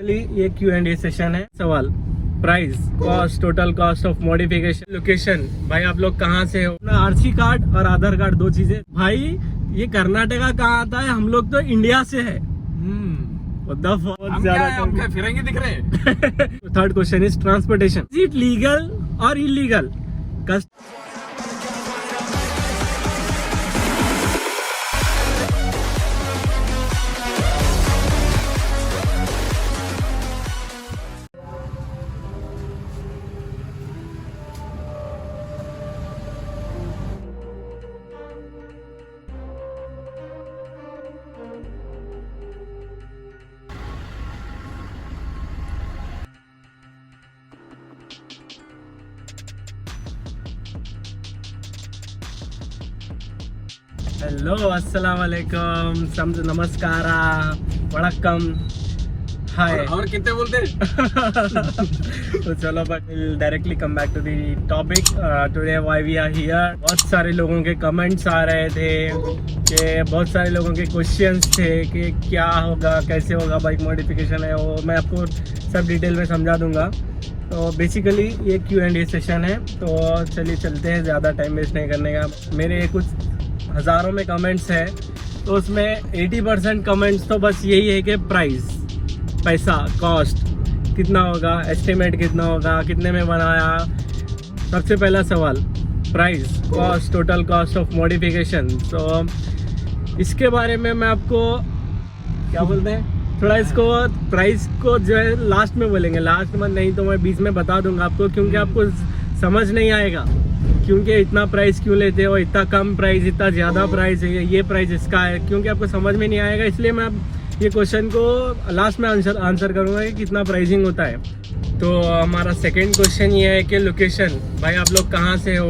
ये Q&A session है। सवाल, price, cost, total cost of modification, location. भाई आप लोग कहाँ से हो? अपना आरसी कार्ड और आधार कार्ड, दो चीजें। भाई ये कर्नाटका कहाँ आता है? हम लोग तो इंडिया से है। हम क्या फिरेंगे दिख रहे। Third question is transportation, is it legal और इलीगल? हेलो, अस्सलाम वालेकुम, नमस्कारा, वड़क्कम, हाय। और कितने बोलते तो चलो directly come back to the topic. Today why we are here. बहुत सारे लोगों के कमेंट्स आ रहे थे कि बहुत सारे लोगों के क्वेश्चंस थे कि क्या होगा, कैसे होगा, बाइक मॉडिफिकेशन है वो। मैं आपको सब डिटेल में समझा दूंगा। तो बेसिकली ये Q&A सेशन है। तो चलिए चलते हैं, ज़्यादा टाइम वेस्ट नहीं करने का। मेरे कुछ हज़ारों में कमेंट्स है, तो उसमें 80% कमेंट्स तो बस यही है कि प्राइस, पैसा, कॉस्ट कितना होगा, एस्टिमेट कितना होगा, कितने में बनाया। सबसे पहला सवाल, price, cost, total cost of modification. तो इसके बारे में मैं आपको क्या बोलते हैं, थोड़ा इसको प्राइस को जो है लास्ट में बोलेंगे, लास्ट में नहीं तो मैं बीच में बता दूंगा आपको, क्योंकि आपको समझ नहीं आएगा क्योंकि इतना प्राइस क्यों लेते हो, इतना कम प्राइस, इतना ज़्यादा प्राइस है, ये प्राइस इसका है, क्योंकि आपको समझ में नहीं आएगा। इसलिए मैं ये क्वेश्चन को लास्ट में आंसर करूँगा कि कितना प्राइसिंग होता है। तो हमारा सेकंड क्वेश्चन ये है कि लोकेशन। भाई आप लोग कहाँ से हो?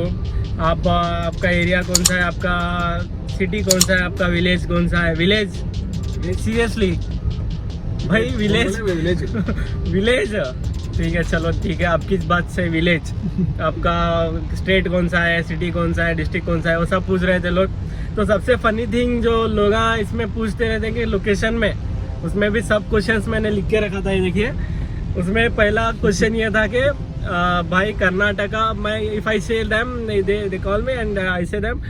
आपका एरिया कौन सा है? आपका सिटी कौन सा है? आपका विलेज कौन सा है? विलेज, सीरियसली भाई विलेज विलेज ठीक है, चलो ठीक है, आपकी बात से विलेज। आपका स्टेट कौन सा है, सिटी कौन सा है, डिस्ट्रिक्ट कौन सा है, वो सब पूछ रहे थे लोग। तो सबसे फनी थिंग जो लोग इसमें पूछते रहते हैं कि लोकेशन में, उसमें भी सब क्वेश्चंस मैंने लिख के रखा था, ये देखिए। उसमें पहला क्वेश्चन ये था कि भाई कर्नाटका, मैं if I say them, they call me and I say them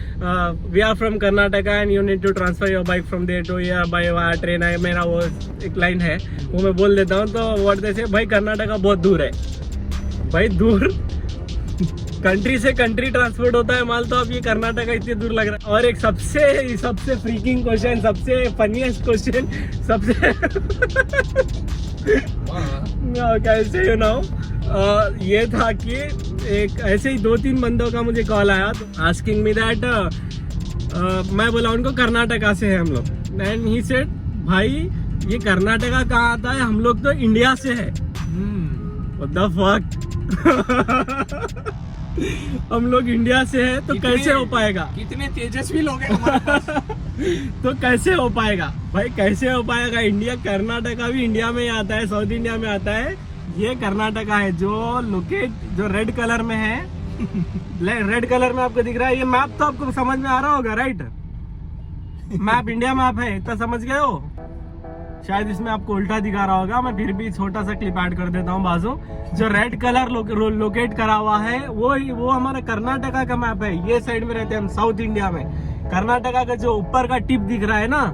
we are from Karnataka and you need to transfer your bike from there to here by train है। मेरा वो एक लाइन है, वो मैं बोल देता हूँ। तो व्हाट दे से, भाई कर्नाटका बहुत दूर है। भाई दूर, कंट्री से कंट्री ट्रांसपोर्ट होता है माल, तो अब ये कर्नाटका इतनी दूर लग रहा है। और एक सबसे फ्रीकिंग क्वेश्चन, सबसे फनीएस्ट क्वेश्चन, सबसे कैसे यू नो, ये था कि एक ऐसे ही 2-3 बंदों का मुझे कॉल आया, आस्किंग मी दैट, मैं बोला उनको कर्नाटका से है हम लोग। एंड ही सेड, भाई ये कर्नाटका कहाँ आता है? हम लोग तो इंडिया से है। What the fuck? हम लोग इंडिया से है, तो कैसे हो पाएगा? कितने तेजस्वी लोग हैं हमारे पास। तो कैसे हो पाएगा भाई, कैसे हो पाएगा? इंडिया, कर्नाटका भी इंडिया में ही आता है, साउथ इंडिया में आता है। ये कर्नाटका है जो रेड कलर में है। रेड कलर में आपको दिख रहा है ये मैप, तो आपको समझ में आ रहा होगा, राइट? मैप इंडिया मैप है, इतना समझ गए हो? शायद इसमें आपको उल्टा दिखा रहा होगा, मैं फिर भी छोटा सा क्लिप ऐड कर देता हूँ बाजू। जो रेड कलर लोकेट करा हुआ है वो हमारा कर्नाटका का मैप है। ये साइड में रहते हैं हम, साउथ इंडिया में। कर्नाटका का जो ऊपर का टिप दिख रहा है ना,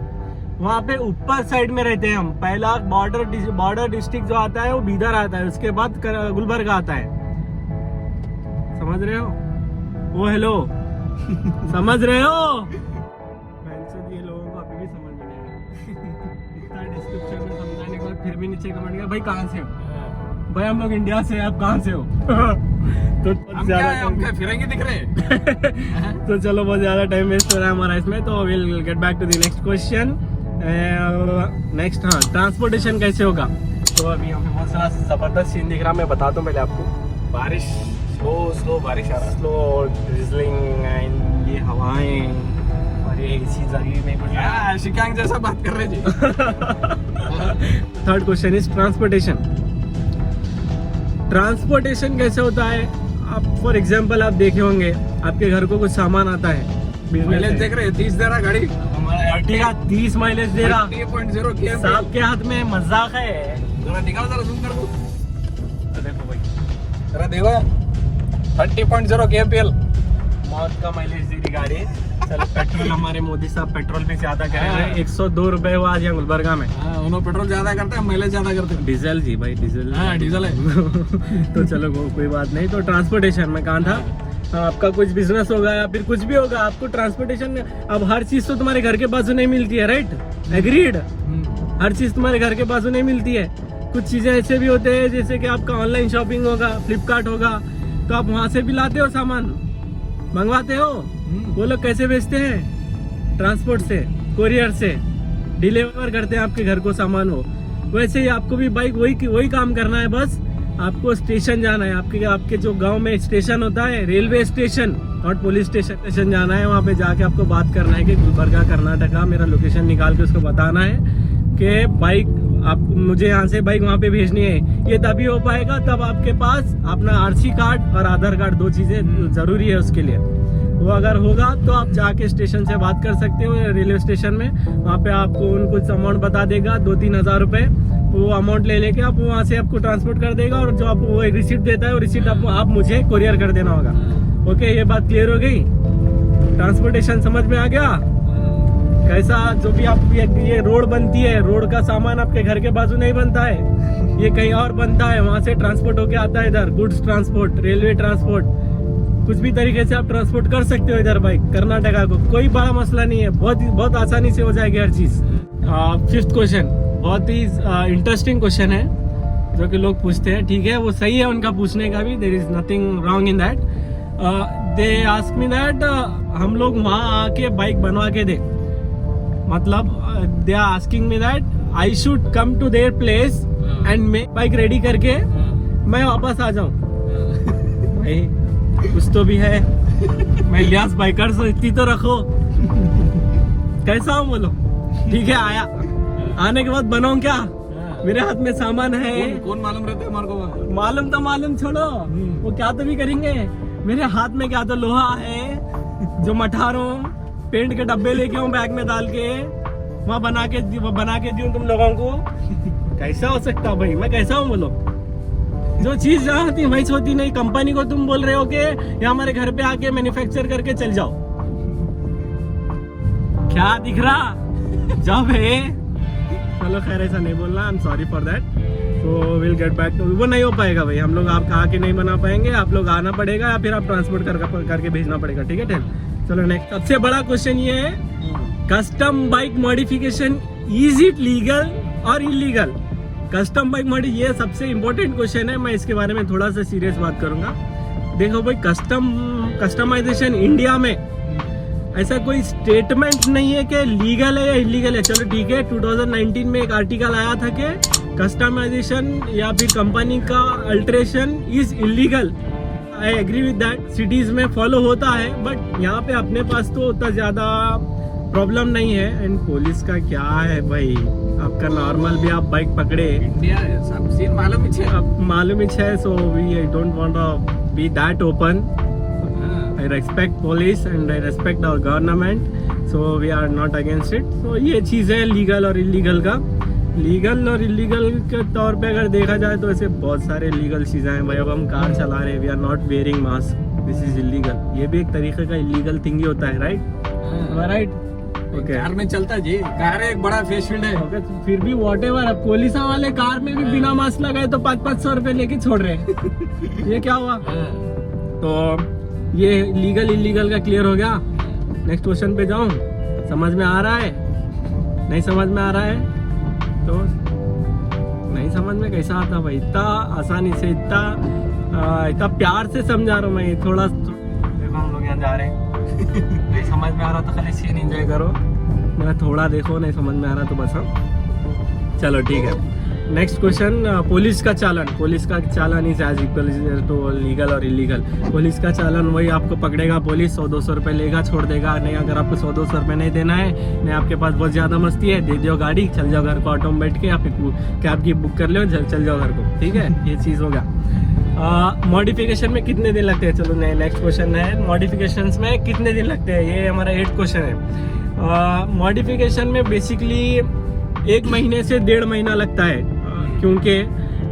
वहाँ पे ऊपर साइड में रहते हैं हम। पहला बॉर्डर डिस्ट्रिक्ट जो आता है वो बीदर आता है, उसके बाद गुलबर्गा आता है। समझ रहे हो? वो हेलो समझ रहे हो? ये लोगों को अभी भी समझ में नहीं आया। इतना डिस्क्रिप्शन में समझाने के बाद फिर भी नीचे कमेंट किया, भाई कहाँ से हो? भाई हम लोग इंडिया से, आप कहाँ से हो? तो हम क्या फिरेंगे दिख रहे। तो चलो, बहुत ज्यादा टाइम वेस्ट हो रहा है हमारा इसमें, तो will get back to the next question. Next, हाँ, ट्रांसपोर्टेशन कैसे होगा? तो अभी हमें बहुत सारा जबरदस्त सीन दिख रहा है, मैं बताता हूँ पहले आपको। बारिश, स्लो बारिश आ रहा है, स्लो ड्रिजलिंग एंड ये हवाएं और ये इसी जरिए में कुछ शिकांग जैसा बात कर रहे जी। Third question is transportation. Transportation कैसे होता है? आप फॉर एग्जांपल आप देखे होंगे, आपके घर को कुछ सामान आता है, माइलेज देख रहे हैं 30 दे रहा गाड़ी, हमारा 30 माइलेज दे रहा, 30.0 आपके हाथ में मजाक है। जरा निकाल, जरा जूम कर दो। देखो भाई, जरा देखो 30.0 kmpl। मौत का माइलेज दे रही गाड़ी। चलो पेट्रोल, हमारे मोदी साहब पेट्रोल भी ज्यादा कह रहे हैं। 102 रुपए हुआ आज यहाँ गुलबर्गा में। हाँ, उन्होंने पेट्रोल ज्यादा करते हैं, माइलेज ज्यादा करते हैं। डीजल जी भाई, डीजल। हाँ, डीजल है। तो चलो कोई बात नहीं। तो ट्रांसपोर्टेशन में कहा था, आपका कुछ बिजनेस होगा या फिर कुछ भी होगा, आपको ट्रांसपोर्टेशन, अब हर चीज तो तुम्हारे घर के बाजू नहीं मिलती है, राइट? एग्रीड। हर चीज तुम्हारे घर के बाजू नहीं मिलती है। कुछ चीजें ऐसे भी होते हैं, जैसे कि आपका ऑनलाइन शॉपिंग होगा, फ्लिपकार्ट होगा, तो आप वहां से भी लाते हो सामान, मंगवाते हो। वो लोग कैसे भेजते हैं? ट्रांसपोर्ट से, कोरियर से डिलीवर करते हैं आपके घर को सामान। हो वैसे ही आपको भी बाइक वही काम करना है। बस आपको स्टेशन जाना है, आपके जो गांव में स्टेशन होता है, railway station, not police station जाना है। वहाँ पे जाके आपको बात करना है कि गुलबर्गा कर्नाटका, मेरा लोकेशन निकाल के उसको बताना है कि बाइक आप मुझे यहाँ से बाइक वहाँ पे भेजनी है। ये तभी हो पाएगा तब आपके पास अपना आरसी कार्ड और आधार कार्ड, 2 चीजें जरूरी है उसके लिए। वो अगर होगा तो आप जाके स्टेशन से बात कर सकते हो, रेलवे स्टेशन में। वहाँ पे आपको कुछ अमाउंट बता देगा, 2-3 हजार रुपए। वो अमाउंट ले लेके आप वहाँ से आपको ट्रांसपोर्ट कर देगा, और जो आपको वो रिसीट देता है, वो रिसीट आप मुझे कोरियर कर देना होगा। ओके, ये बात क्लियर हो गई? ट्रांसपोर्टेशन समझ में आ गया? कैसा जो भी आप ये रोड बनती है, रोड का सामान आपके घर के बाजू नहीं बनता है, ये कहीं और बनता है, वहां से ट्रांसपोर्ट होके आता है इधर। गुड्स ट्रांसपोर्ट, रेलवे ट्रांसपोर्ट, कुछ भी तरीके से आप ट्रांसपोर्ट कर सकते हो इधर बाइक कर्नाटका को। कोई बड़ा मसला नहीं है, बहुत आसानी से हो जाएगी हर चीज। 5th क्वेश्चन बहुत ही इंटरेस्टिंग क्वेश्चन है, जो कि लोग पूछते हैं। ठीक है, वो सही है उनका पूछने का भी, there is nothing wrong in that. They ask me that हम लोग वहाँ आके बाइक बनवा के दे, मतलब they are asking me that I should come to their place and make bike ready करके मैं वापस आ जाऊं। भाई कुछ तो भी है। मैं इलियास बाइकर्स, इतनी तो रखो। कैसा हूँ बोलो? ठीक है, आया। आने के बाद बनाऊं क्या? मेरे हाथ में सामान है। कौन मालूम रहता है हमारे को? मालूम तो मालूम छोड़ो, वो क्या तो भी करेंगे। मेरे हाथ में क्या तो लोहा है, जो मठारों पेंट के डब्बे लेके आऊं बैग में डाल के, वहाँ बना के दूं तुम लोगों को। कैसा हो सकता भाई? मैं कैसा हूँ बोलो? जो चीज जहाँ होती वही होती नहीं। कंपनी को तुम बोल रहे हो कि यहाँ हमारे घर पे आके मैन्युफैक्चर करके चल जाओ। क्या दिख रहा? जॉब है। चलो खैर, ऐसा नहीं बोलना, I am sorry for that. तो विल गेट बैक टू, वो नहीं हो पाएगा भाई। हम लोग आप कहा के नहीं बना पाएंगे, आप लोग आना पड़ेगा या फिर आप ट्रांसपोर्ट करके भेजना पड़ेगा। ठीक है, चलो नेक्स्ट। सबसे बड़ा क्वेश्चन ये है, custom bike modification is it legal और इलीगल? कस्टम बाइक मॉडि, ये सबसे इम्पोर्टेंट क्वेश्चन है। मैं इसके बारे में थोड़ा सा सीरियस बात करूंगा। देखो भाई, कस्टमाइजेशन इंडिया में ऐसा कोई स्टेटमेंट नहीं है कि लीगल है या इलीगल है। चलो ठीक है, 2019 में एक आर्टिकल आया था कि कस्टमाइजेशन या फिर कंपनी का alteration is illegal. I agree with that, cities में फॉलो होता है, बट यहाँ पे अपने पास तो उतना ज्यादा प्रॉब्लम नहीं है। एंड पुलिस का क्या है भाई, आपका नॉर्मल भी आप बाइक पकड़े, इंडिया सब सीन मालूम ही है। So we don't want to be that open. I respect police and I respect our government, so we are not against it. So ये चीज़ है लीगल और इलीगल का। लीगल और इलीगल के तौर पे अगर देखा जाए तो ऐसे बहुत सारे लीगल चीज़ें हैं भाई। अब हम कार चला रहे हैं, we are not wearing mask, this is illegal. ये भी एक तरीके का इलीगल थिंग ही होता है, राइट? ओके, कार में चलता जी, कार एक बड़ा फेस फील्ड है। ओके, फिर भी वॉटेवर, अब पुलिस वाले कार में भी बिना मास्क लगाए तो 500-500 रुपए लेके छोड़ रहे हैं। ये क्या हुआ? तो ये लीगल इलीगल का क्लियर हो गया। नेक्स्ट क्वेश्चन पे जाऊं? समझ में आ रहा है? नहीं समझ में आ रहा है तो नहीं समझ में कैसा आता भाई? इतना आसानी से, इतना प्यार से समझा रहा हूँ मैं। थोड़ा देखो, हम लोग यहाँ जा रहे हैं, नहीं समझ में आ रहा तो खाली सीन एंजॉय करो। मैं थोड़ा देखो, नहीं समझ में आ रहा तो बस हम चलो ठीक है। नेक्स्ट क्वेश्चन, पुलिस का चालान is as equal to legal और इलीगल। पुलिस का चालान वही आपको पकड़ेगा, पुलिस 100-200 रुपए लेगा, छोड़ देगा। नहीं, अगर आपको 100-200 रुपए नहीं देना है, नहीं आपके पास बहुत ज्यादा मस्ती है, दे दो गाड़ी, चल जाओ घर को, ऑटो में बैठ के या फिर कैब की बुक कर लो, चल जाओ घर को। ठीक है, ये चीज होगा। मॉडिफिकेशन में कितने दिन लगते हैं? चलो नेक्स्ट क्वेश्चन है, मॉडिफिकेशन में कितने दिन लगते हैं? ये हमारा 8th क्वेश्चन है। मॉडिफिकेशन में बेसिकली 1 महीने से 1.5 महीना लगता है। क्योंकि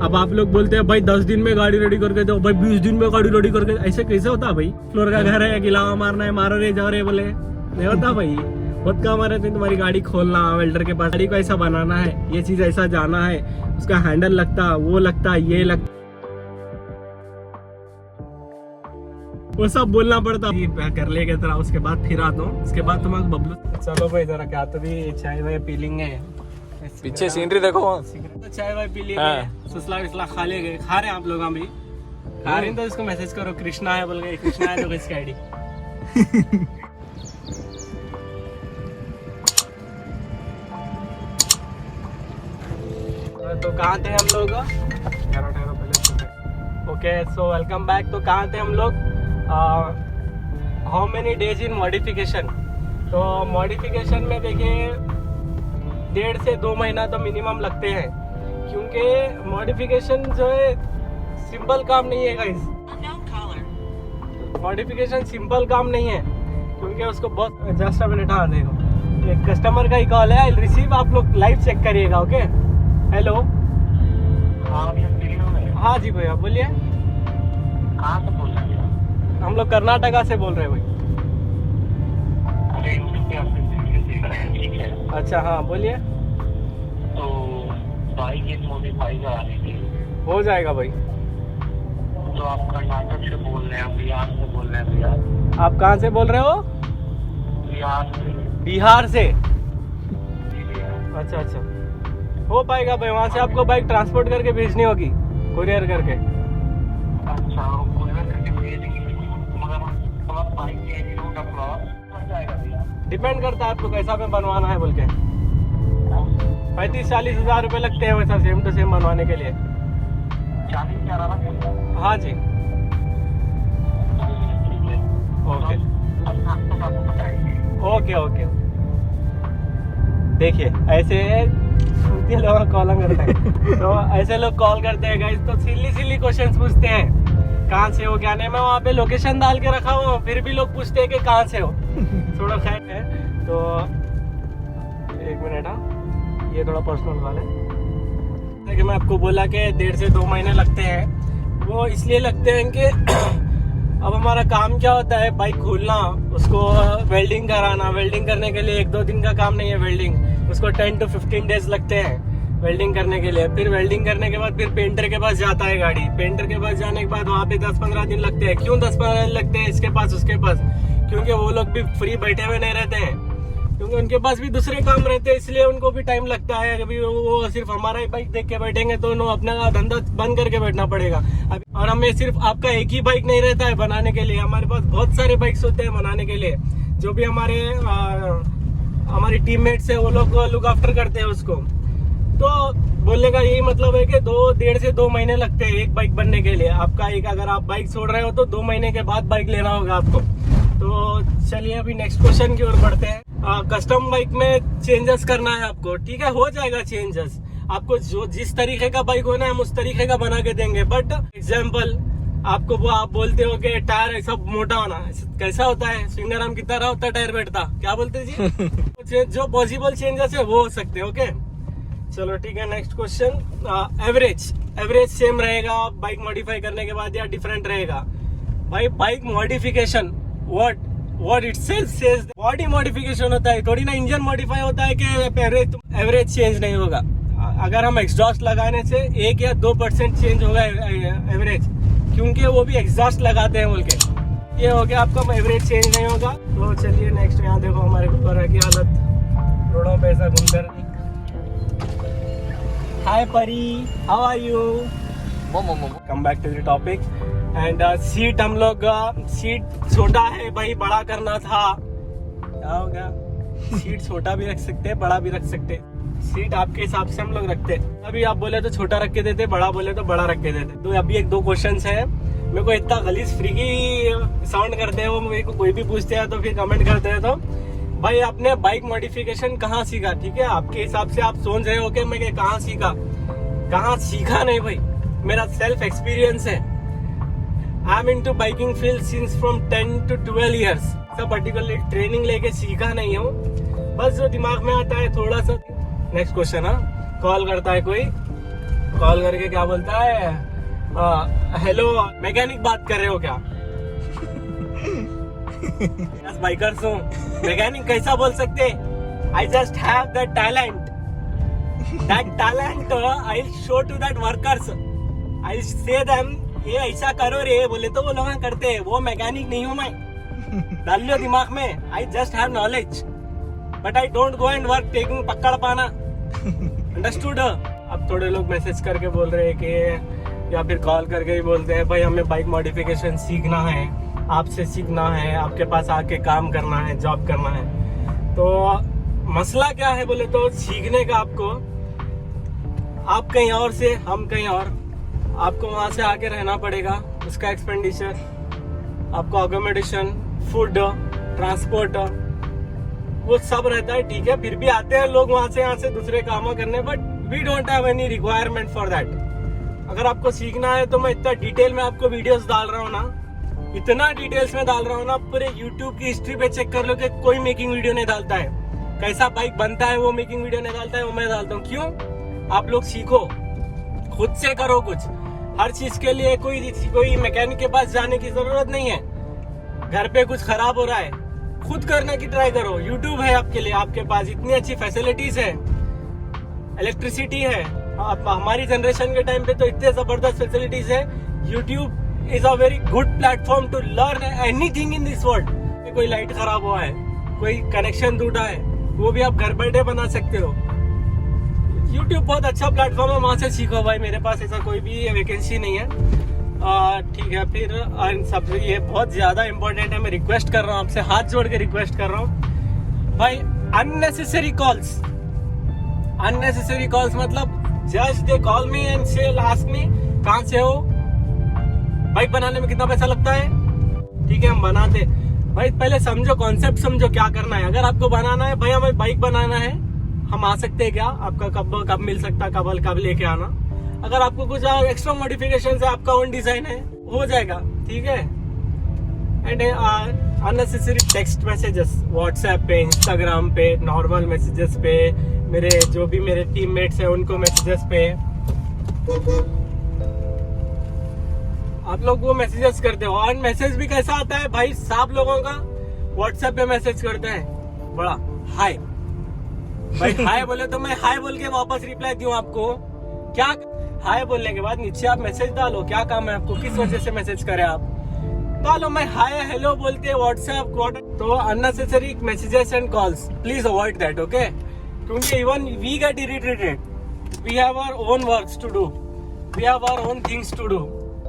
अब आप लोग बोलते हैं भाई 10 दिन में गाड़ी रेडी करके दो, भाई 20 दिन में गाड़ी रेडी करके, ऐसे कैसे होता भाई? फ्लोर का घर है, गिलावा मारना है, मारो रे जाओ रे बोले, नहीं होता भाई। बहुत काम आ रहे थे, तुम्हारी गाड़ी खोलना, वेल्डर के पास गाड़ी को ऐसा बनाना है, ये चीज ऐसा जाना है, उसका हैंडल लगता, वो लगता, ये लगता, वो सब बोलना पड़ता। कर लेके तरह उसके बाद फिर आता हूँ, उसके बाद तुम्हारे बबलू। चलो भाई जरा क्या तो भी चाय वाय पी लेंगे, पीछे सीनरी देखो। तो चाय वाय पी लेंगे, सुसला विसला खा लेंगे, खा रहे हैं आप लोग अभी खा रहे हैं तो इसको मैसेज करो कृष्णा है बोल गए, कृष्णा है तो किसकी आईडी। तो कहाँ थे हम लोग? Okay so welcome back. तो कहाँ थे हम लोग? How many days in modification. तो मॉडिफिकेशन में देखिए 1.5 से 2 महीना तो मिनिमम लगते हैं, क्योंकि मॉडिफिकेशन जो है सिंपल काम नहीं है गाइस। मॉडिफिकेशन सिंपल काम नहीं है, क्योंकि उसको बहुत जस्ट मिनट। हाँ देखो एक कस्टमर का ही कॉल है, आई रिसीव, आप लोग लाइव चेक करिएगा। Okay hello. हाँ जी भैया बोलिए। कहाँ से बोल रहे हैं? हम लोग कर्नाटका से बोल रहे हैं भाई। अरे YouTube पे आपने वीडियो देख रहे हैं, ठीक है। अच्छा हाँ बोलिए। तो बाइक इन मॉडिफाई करानी थी। हो जाएगा भाई। तो आप कर्नाटक से बोल रहे हैं, बिहार से बोल रहे हैं? बिहार। आप कहाँ से बोल रहे हो? बिहार से। बिहार से। जी भैया। अच्छा अच्छा, हो पाएगा भाई। वहाँ से आपको बाइक ट्रांसपोर्ट करके भेजनी होगी, कुरियर करके। अच्छा कुरियर करके भेजेंगे, मगर मतलब बाइक के रूट अपना बन जाएगा भैया। डिपेंड करता है आपको कैसा में बनवाना है बोल के। 35-40 हज़ार रुपये लगते हैं वैसा सेम टू सेम बनवाने के लिए। 40,000 लगेगा? हाँ जी। ठीक है। ओके अब आपको बताएंगे। Okay okay. देखिए ऐसे लोग कॉल करते हैं तो ऐसे लोग कॉल करते हैं गाइस, तो सिली क्वेश्चंस पूछते हैं, कहाँ से हो क्या नहीं। मैं वहाँ पे लोकेशन डाल के रखा हूँ, फिर भी लोग पूछते हैं कि कहाँ से हो। थोड़ा खैर है तो 1 मिनट। हाँ ये थोड़ा पर्सनल कॉल है कि मैं आपको बोला कि 1.5 से 2 महीने लगते हैं। वो इसलिए लगते हैं कि अब हमारा काम क्या होता है, बाइक खोलना, उसको वेल्डिंग कराना। वेल्डिंग करने के लिए 1-2 दिन का काम नहीं है वेल्डिंग, उसको 10 to 15 डेज लगते हैं वेल्डिंग करने के लिए। फिर वेल्डिंग करने के बाद फिर पेंटर के पास जाता है गाड़ी, पेंटर के पास जाने के बाद वहाँ पे 10-15 दिन लगते हैं। क्यों 10-15 दिन लगते हैं इसके पास उसके पास? क्योंकि वो लोग भी फ्री बैठे हुए नहीं रहते हैं, क्योंकि उनके पास भी दूसरे काम रहते हैं, इसलिए उनको भी टाइम लगता है। अभी वो सिर्फ हमारा ही बाइक देख के बैठेंगे तो उन्हें अपना धंधा बंद करके बैठना पड़ेगा। और हमें सिर्फ आपका एक ही बाइक नहीं रहता है बनाने के लिए, हमारे पास बहुत सारे बाइक्स होते हैं बनाने के लिए। जो भी हमारी टीममेट्स है वो लोग लुक आफ्टर करते हैं उसको। तो बोलने का यही मतलब है कि 1.5 से 2 महीने लगते हैं एक बाइक बनने के लिए। आपका एक, अगर आप बाइक छोड़ रहे हो तो 2 महीने के बाद बाइक लेना होगा आपको। तो चलिए अभी नेक्स्ट क्वेश्चन की ओर बढ़ते हैं। कस्टम बाइक में चेंजेस करना है आपको, ठीक है, हो जाएगा चेंजेस। आपको जो जिस तरीके का बाइक होना है हम उस तरीके का बना के देंगे। बट एग्जाम्पल आपको वो आप बोलते हो कि टायर ऐसा मोटा होना, कैसा होता है? सिंगराम की तरह होता है टायर बैठता, क्या बोलते जी? जो पॉसिबल चेंजेस है वो हो सकते हैं। ओके चलो ठीक है। नेक्स्ट क्वेश्चन, एवरेज सेम रहेगा बाइक मॉडिफाई करने के बाद या डिफरेंट रहेगा? भाई bike modification what itself says body modification होता है, थोड़ी ना इंजन मॉडिफाई होता है कि एवरेज चेंज नहीं होगा। अगर हम एग्जॉस्ट लगाने से 1 या 2% चेंज होगा एवरेज, क्योंकि वो भी एग्जॉस्ट लगाते हैं बोल के। ये हो गया आपका, एवरेज चेंज नहीं होगा। तो चलिए नेक्स्ट, यहाँ देखो हमारे ऊपर की हालत, रोडों पे ऐसा घूमकर। Hi Pari, how are you? Come back to the topic. And seat हम लोग सीट छोटा है भाई, बड़ा करना था। क्या हो गया? सीट छोटा भी रख सकते हैं, बड़ा भी रख सकते हैं, सीट आपके हिसाब से हम लोग रखते हैं। अभी आप बोले तो छोटा रख के देते, बड़ा बोले तो बड़ा रख के देते। तो अभी 1-2 क्वेश्चंस है, मेरे को इतना गलीज फ्रीकी साउंड करते हैं वो, मेरे को कोई भी पूछते हैं तो फिर कमेंट करते हैं। तो भाई आपने बाइक मॉडिफिकेशन कहाँ सीखा? ठीक है, आपके हिसाब से आप सोच रहे हो कि मैं कहाँ सीखा, कहाँ सीखा नहीं भाई, मेरा सेल्फ एक्सपीरियंस है। I am into biking field since from 10 to 12 years। सब पर्टिकुलरली ट्रेनिंग लेके सीखा नहीं हूँ, बस जो दिमाग में आता है थोड़ा सा। Next question. हाँ कॉल करता है कोई, कॉल करके क्या बोलता है, हेलो मैकेनिक बात कर रहे हो क्या? यस बाइकर्स हूँ, मैकेनिक कैसा बोल सकते? I just have that talent, I show to that workers, I say them ये ऐसा करो रे, बोले तो वो लोग करते हैं। वो मैकेनिक नहीं हूँ मैं, डाल लो दिमाग में। आई just have knowledge but I don't go and work taking पकड़ पाना, अंडरस्टूड? अब थोड़े लोग मैसेज करके बोल रहे हैं कि, या फिर कॉल करके ही बोलते हैं, भाई हमें बाइक मॉडिफिकेशन सीखना है, आपसे सीखना है, आपके पास आके काम करना है, जॉब करना है। तो मसला क्या है बोले तो सीखने का, आपको आप कहीं और से, हम कहीं और, आपको वहां से आके रहना पड़ेगा, उसका एक्सपेंडिचर, आपको अकोमोडेशन, फूड, ट्रांसपोर्ट, वो सब रहता है। ठीक है, फिर भी आते हैं लोग वहां से यहाँ से दूसरे कामों करने, but we don't have any requirement for that. अगर आपको सीखना है तो मैं इतना डिटेल में आपको वीडियोस डाल रहा हूँ ना, इतना डिटेल्स में डाल रहा हूँ ना, पूरे यूट्यूब की हिस्ट्री पे चेक कर लो कि कोई मेकिंग वीडियो नहीं डालता है। कैसा बाइक बनता है वो मेकिंग वीडियो नहीं डालता है, वो मैं डालता हूँ। क्यों? आप लोग सीखो, खुद से करो कुछ। हर चीज के लिए कोई मैकेनिक के पास जाने की जरूरत नहीं है। घर पे कुछ खराब हो रहा है, खुद करने की ट्राई करो। यूट्यूब है आपके लिए, आपके पास इतनी अच्छी फैसिलिटीज है, इलेक्ट्रिसिटी है। हमारी जनरेशन के टाइम पे तो इतने जबरदस्त फैसिलिटीज है। YouTube is a very good platform to learn anything in this world. कोई लाइट खराब हुआ है, कोई कनेक्शन टूटा है, वो भी आप घर बैठे बना सकते हो। यूट्यूब बहुत अच्छा प्लेटफॉर्म है, वहां से सीखो भाई। मेरे पास ऐसा कोई भी वैकेंसी नहीं है। ठीक है, फिर सब ये बहुत ज्यादा इंपॉर्टेंट है, मैं रिक्वेस्ट कर रहा हूँ आपसे, हाथ जोड़ के रिक्वेस्ट कर रहा हूँ भाई, अननेसेसरी कॉल्स मतलब just they call me and से आस्क मी कहाँ से हो, बाइक बनाने में कितना पैसा लगता है। ठीक है, हम बनाते भाई, पहले समझो, कॉन्सेप्ट समझो क्या करना है। अगर आपको बनाना है भाई, हमें बाइक बनाना है, हम आ सकते हैं क्या? आपका कब मिल सकता है, कब लेके आना। अगर आपको कुछ एक्स्ट्रा मॉडिफिकेशन है, आपका ओन डिजाइन है, हो जाएगा। ठीक है, and unnecessary text messages WhatsApp पे, इंस्टाग्राम पे, नॉर्मल मैसेजेस पे, मेरे जो भी मेरे टीममेट्स हैं उनको मैसेजेस पे आप लोग वो मैसेजेस करते हो। और मैसेज भी कैसा आता है भाई, साफ लोगों का व्हाट्सएप पे मैसेज करते हैं बड़ा हाय भाई, हाय बोले तो मैं हाय बोल के वापस रिप्लाई दूं आपको क्या? हाय बोलने के बाद नीचे आप मैसेज डालो, क्या काम है आपको, किस वजह से मैसेज करें आप, डालो मैं हाय हेलो बोलते व्हाट्सएप। तो unnecessary messages and calls please avoid that, okay? क्योंकि even we get irritated, we have our own works to do, we have our own things to do,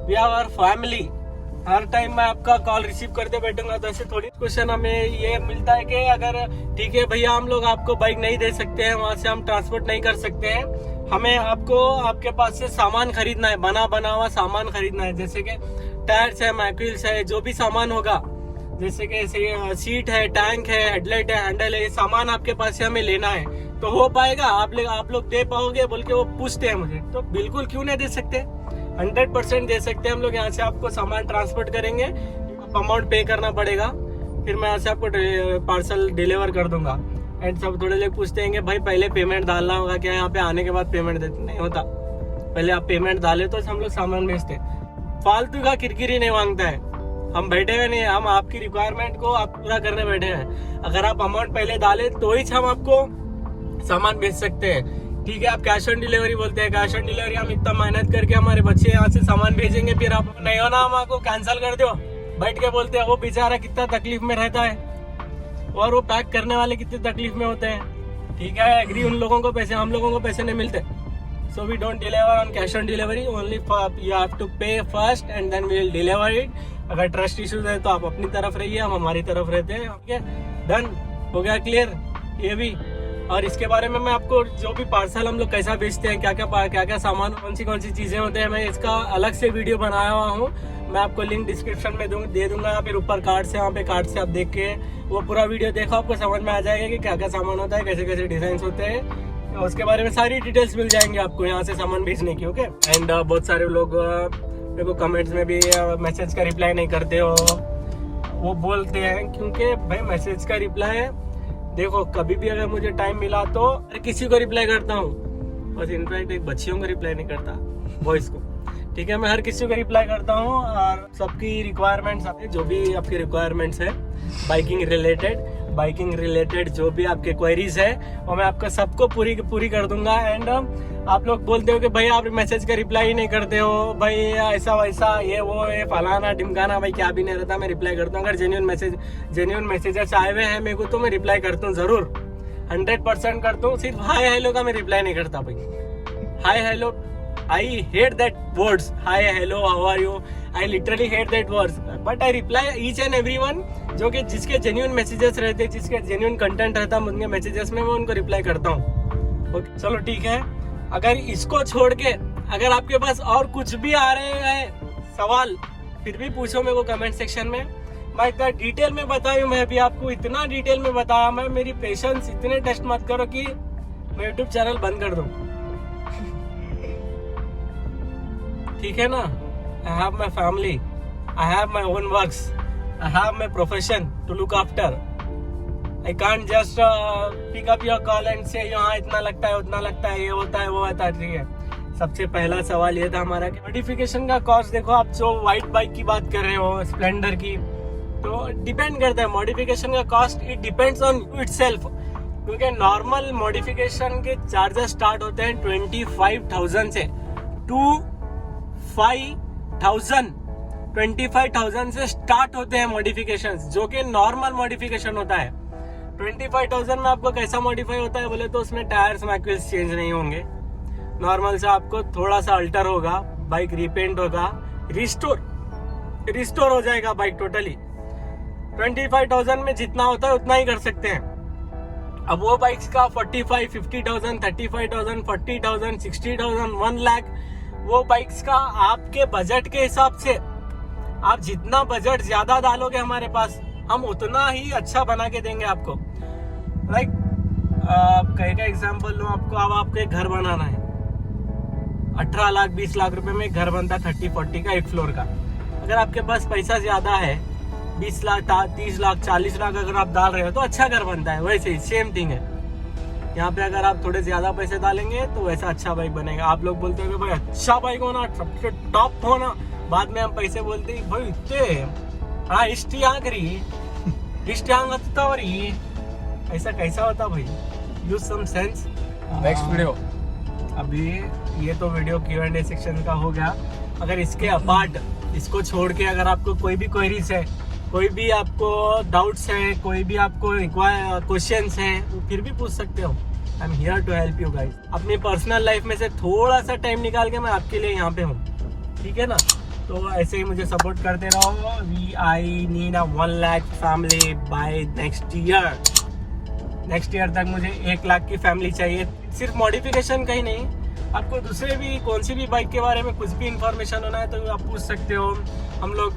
we have our family. हर time मैं आपका call receive करते बैठूंगा तो ऐसे थोड़ी। Question हमें ये मिलता है कि अगर ठीक है भैया, हम लोग आपको बाइक नहीं दे सकते हैं, वहां से हम ट्रांसपोर्ट नहीं कर सकते हैं, हमें आपको आपके पास से सामान खरीदना है, बना हुआ सामान खरीदना है, जैसे कि टायर्स है, मैक्विल्स है, जो भी सामान होगा, जैसे कि सीट है, टैंक है, हेडलाइट है, हैंडल है, ये सामान आपके पास से हमें लेना है, तो हो पाएगा? आप लोग दे पाओगे बोल के वो पूछते हैं मुझे। तो बिल्कुल क्यों नहीं दे सकते, 100% दे सकते हैं हम लोग। यहाँ से आपको सामान ट्रांसपोर्ट करेंगे, अमाउंट पे करना पड़ेगा, फिर मैं यहाँ से आपको पार्सल डिलीवर कर दूंगा। एंड सब थोड़े लोग पूछते हैं कि भाई पहले पेमेंट डालना होगा क्या, यहाँ पे आने के बाद पेमेंट देते? नहीं होता, पहले आप पेमेंट डाले तो हम लोग सामान भेजते। फालतू का किरकिरी नहीं मांगता है, हम बैठे हुए नहीं, हम आपकी रिक्वायरमेंट को आप पूरा करने बैठे हैं। अगर आप अमाउंट पहले डाले तो ही हम आपको सामान भेज सकते हैं। ठीक है, आप कैश ऑन डिलीवरी बोलते हैं, कैश ऑन डिलीवरी हम इतना मेहनत करके हमारे बच्चे यहाँ से सामान भेजेंगे, फिर आप नहीं होना हम आपको कैंसिल कर दो बैठ के बोलते हैं। वो बेचारा कितना तकलीफ में रहता है और वो पैक करने वाले कितने तकलीफ में होते हैं। ठीक है, एग्री, उन लोगों को पैसे, हम लोगों को पैसे नहीं मिलते। So we don't deliver on cash on delivery, only you have to pay first and then we will deliver it. अगर ट्रस्ट इश्यूज है तो आप अपनी तरफ रहिए, हम हमारी तरफ रहते हैं। ठीक है, डन हो गया, क्लियर ये भी। और इसके बारे में मैं आपको जो भी पार्सल हम लोग कैसा बेचते हैं, क्या क्या सामान, कौन सी चीजें होते हैं, मैं इसका अलग से वीडियो बनाया हुआ हूँ। मैं आपको लिंक डिस्क्रिप्शन में दे दूंगा, फिर ऊपर कार्ड से, वहाँ पे कार्ड से आप देख के वो पूरा वीडियो देखो, आपको समझ में आ जाएगा कि क्या क्या सामान होता है, कैसे कैसे डिजाइन होते हैं, उसके बारे में सारी डिटेल्स मिल जाएंगे आपको यहाँ से सामान भेजने की। ओके, एंड बहुत सारे लोग मेरे को कमेंट्स में भी मैसेज का रिप्लाई नहीं करते हो, वो बोलते हैं क्योंकि भाई मैसेज का रिप्लाई देखो, कभी भी अगर मुझे टाइम मिला तो किसी को रिप्लाई करता हूँ, बस इनफैक्ट एक बच्चियों को रिप्लाई नहीं करता, वॉइस को। ठीक है, मैं हर किसी को रिप्लाई करता हूँ और सबकी रिक्वायरमेंट्स आते, जो भी आपकी रिक्वायरमेंट्स है बाइकिंग रिलेटेड जो भी आपके क्वेरीज है वो मैं आपका सबको पूरी कर दूंगा। एंड आप लोग बोलते हो कि भाई आप मैसेज का रिप्लाई ही नहीं करते हो, भाई ऐसा वैसा ये वो ये फलाना ढिमकाना, भाई क्या भी नहीं रहता, मैं रिप्लाई करता हूँ। अगर जेन्युइन मैसेजेस आए हुए हैं मेरे को तो मैं रिप्लाई करता हूँ, जरूर 100% करता हूँ। सिर्फ हाय हेलो का मैं रिप्लाई नहीं करता भाई। Hi hello, I hate that words, hi hello how are you, I literally hate that words, but I reply each and everyone जो कि जिसके जेन्युइन मैसेजेस रहते, जिसके जेन्युइन कंटेंट रहता है उनके मैसेजेस में, मैं उनको रिप्लाई करता हूँ। ओके चलो ठीक है। अगर इसको छोड़ के अगर आपके पास और कुछ भी आ रहे हैं सवाल, फिर भी पूछो मेरे को कमेंट सेक्शन में। मैं इतना डिटेल में बताऊँ, मैं भी आपको इतना डिटेल में बताया, मैं मेरी पेशेंस इतने टेस्ट मत करो कि मैं यूट्यूब चैनल बंद कर दूँ। ठीक है ना? I have my family, I have my own works, I have my profession to look after. I can't just pick up your call and say यहाँ इतना लगता है उतना लगता है, ये होता है वो होता है। ठीक है, सबसे पहला सवाल ये था हमारा कि मॉडिफिकेशन का कॉस्ट। देखो आप जो वाइट बाइक की बात कर रहे हो, स्प्लेंडर की, तो डिपेंड करता है मॉडिफिकेशन का cost, it depends on you itself. क्योंकि नॉर्मल मॉडिफिकेशन के चार्जेस स्टार्ट होते हैं 25,000 से 25,000 से स्टार्ट होते हैं मॉडिफिकेशंस, जो कि नॉर्मल मॉडिफिकेशन होता है। 25,000 में आपको कैसा मॉडिफाई होता है बोले तो उसमें टायर्स मैक्विल्स चेंज नहीं होंगे, नॉर्मल से आपको थोड़ा सा अल्टर होगा, बाइक रिपेंट होगा, रिस्टोर हो जाएगा बाइक टोटली। 25,000 में जितना होता है उतना ही कर सकते हैं। अब वो बाइक्स का 45, 50,000, 35,000, 40,000, 60,000, 1 लाख, वो बाइक्स का आपके बजट के हिसाब से, आप जितना बजट ज्यादा डालोगे हमारे पास, हम उतना ही अच्छा बना के देंगे आपको। लाइक कहीं का एग्जांपल लूं आपको, अब आपको एक घर बनाना है, 18 लाख 20 लाख रुपए में एक घर बनता है 30-40 का, एक फ्लोर का। अगर आपके पास पैसा ज्यादा है, 20 लाख 30 लाख 40 लाख अगर आप डाल रहे हो तो अच्छा घर बनता है। वैसे ही सेम थिंग है यहाँ पे, अगर आप थोड़े ज्यादा पैसे डालेंगे तो वैसा अच्छा बाइक बनेगा। आप लोग बोलते हो भाई अच्छा बाइक होना, सबसे टॉप होना, बाद में हम पैसे बोलते हैं भाई इतने हाँ ऐसा कैसा होता भाई? Use some sense. Next video. अभी ये तो वीडियो Q&A सेक्शन का हो गया। अगर इसके अपार्ट, इसको छोड़ के अगर आपको कोई भी क्वेरीज है, कोई भी आपको डाउट्स है, कोई भी आपको क्वेश्चंस हैं, फिर भी पूछ सकते हो। I am here to help you guys. अपनी पर्सनल लाइफ में से थोड़ा सा टाइम निकाल के मैं आपके लिए यहाँ पे हूँ, ठीक है ना? तो ऐसे ही मुझे सपोर्ट करते रहो। I need a 1 lakh family by next year तक मुझे 1 लाख की फैमिली चाहिए। सिर्फ मॉडिफिकेशन का ही नहीं, आपको दूसरे भी कौन सी भी बाइक के बारे में कुछ भी इंफॉर्मेशन होना है तो आप पूछ सकते हो। हम लोग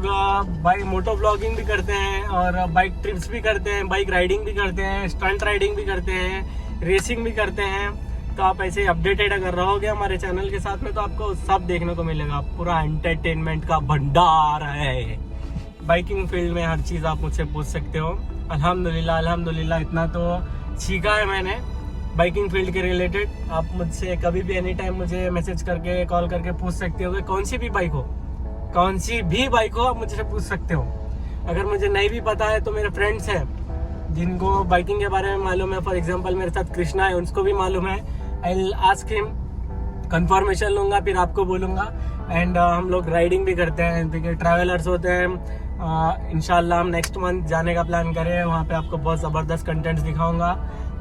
बाइक मोटो ब्लॉगिंग भी करते हैं और बाइक ट्रिप्स भी करते हैं, बाइक राइडिंग भी करते हैं, स्टंट राइडिंग भी करते हैं, रेसिंग भी करते हैं। तो आप ऐसे अपडेटेड अगर रहोगे हमारे चैनल के साथ में तो आपको सब देखने को मिलेगा। पूरा एंटरटेनमेंट का भंडार है। बाइकिंग फील्ड में हर चीज़ आप मुझसे पूछ सकते हो। अल्हम्दुलिल्लाह इतना तो सीखा है मैंने बाइकिंग फील्ड के रिलेटेड। आप मुझसे कभी भी एनी टाइम मुझे मैसेज करके कॉल करके पूछ सकते हो कि कौन सी भी बाइक हो आप मुझसे पूछ सकते हो। अगर मुझे नहीं भी पता है तो मेरे फ्रेंड्स हैं जिनको बाइकिंग के बारे में मालूम है। फॉर एग्जांपल मेरे साथ कृष्णा है, उनको भी मालूम है। I will ask him, confirmation लूँगा, फिर आपको बोलूँगा। एंड हम लोग राइडिंग भी करते हैं, देखिए ट्रैवलर्स होते हैं। इंशाल्लाह हम नेक्स्ट मंथ जाने का प्लान करें, वहाँ पे आपको बहुत ज़बरदस्त कंटेंट्स दिखाऊंगा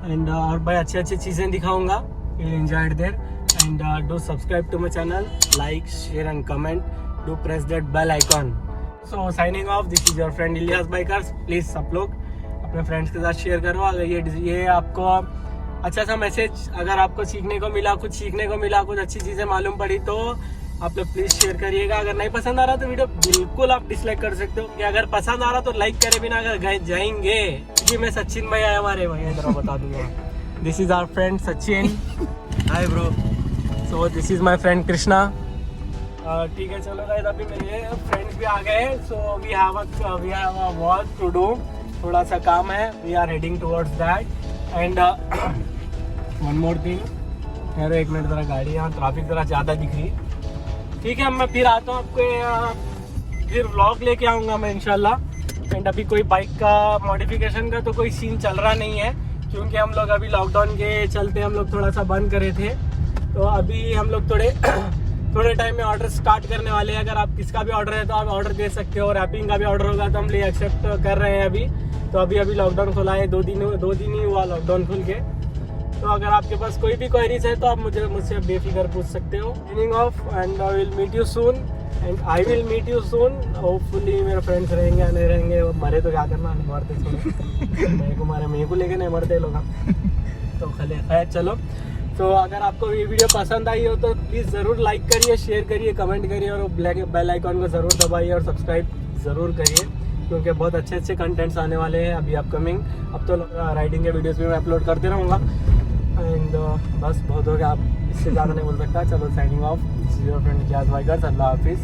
एंड और भाई अच्छी चीज़ें दिखाऊंगा। You will enjoy there and do subscribe to my channel, like share and comment, do press that bell icon. So signing off, this is your friend Ilyas bikers. Please सब लोग अपने फ्रेंड्स के साथ शेयर करो। अगर ये आपको अच्छा सा मैसेज अगर आपको सीखने को मिला, कुछ अच्छी चीज़ें मालूम पड़ी तो आप लोग प्लीज़ शेयर करिएगा। अगर नहीं पसंद आ रहा तो वीडियो बिल्कुल आप डिसलाइक कर सकते हो, कि अगर पसंद आ रहा तो लाइक करे बिना अगर गए जाएंगे। क्योंकि मैं सचिन भाई आया हमारे भाई, इधर बता दूंगा। This is our friend Sachin. Hi bro. So this is my friend Krishna. ठीक है चलो गाइस, अभी मेरे फ्रेंड्स भी आ गए। So we have a work to do, थोड़ा सा काम है। We are heading towards that and one more thing, यार एक मिनट, जरा गाड़ी यहाँ ट्रैफिक ज़रा ज़्यादा दिख रही है। ठीक है, मैं फिर आता हूँ आपके, फिर व्लॉग लेके आऊँगा मैं इंशाल्लाह। एंड अभी कोई बाइक का मॉडिफिकेशन का तो कोई सीन चल रहा नहीं है, क्योंकि हम लोग अभी लॉकडाउन के चलते हम लोग थोड़ा सा बंद करे थे। तो अभी हम लोग थोड़े टाइम में ऑर्डर स्टार्ट करने वाले हैं। अगर आप किसका भी ऑर्डर है तो आप ऑर्डर दे सकते हो, रैपिंग का भी ऑर्डर होगा तो हम ले एक्सेप्ट कर रहे हैं अभी। तो अभी लॉकडाउन खुला है, 2 दिन ही हुआ लॉकडाउन खुल के। तो अगर आपके पास कोई भी क्वेरीज है तो आप मुझसे बेफिक्र पूछ सकते हो। Signing off and I will meet you soon and I will meet you soon. Hopefully मेरे फ्रेंड्स रहेंगे या नहीं रहेंगे, वो मरे तो क्या करना, नहीं मरते छोड़ो। मेरे को लेके नहीं मरते लोग। तो खैर चलो। तो अगर आपको ये वीडियो पसंद आई हो तो प्लीज़ ज़रूर लाइक करिए, शेयर करिए, कमेंट करिए और बेल आइकॉन को ज़रूर दबाइए और सब्सक्राइब ज़रूर करिए, क्योंकि बहुत अच्छे कंटेंट्स आने वाले हैं अभी अपकमिंग। अब तो राइडिंग के वीडियोस भी मैं अपलोड करते रहूँगा। एंड बस बहुत हो गया, आप इससे ज़्यादा नहीं बोल सकता। चलो साइनिंग ऑफ, योर फ्रेंड जाज वाइगर्स। अल्लाह हाफिज़,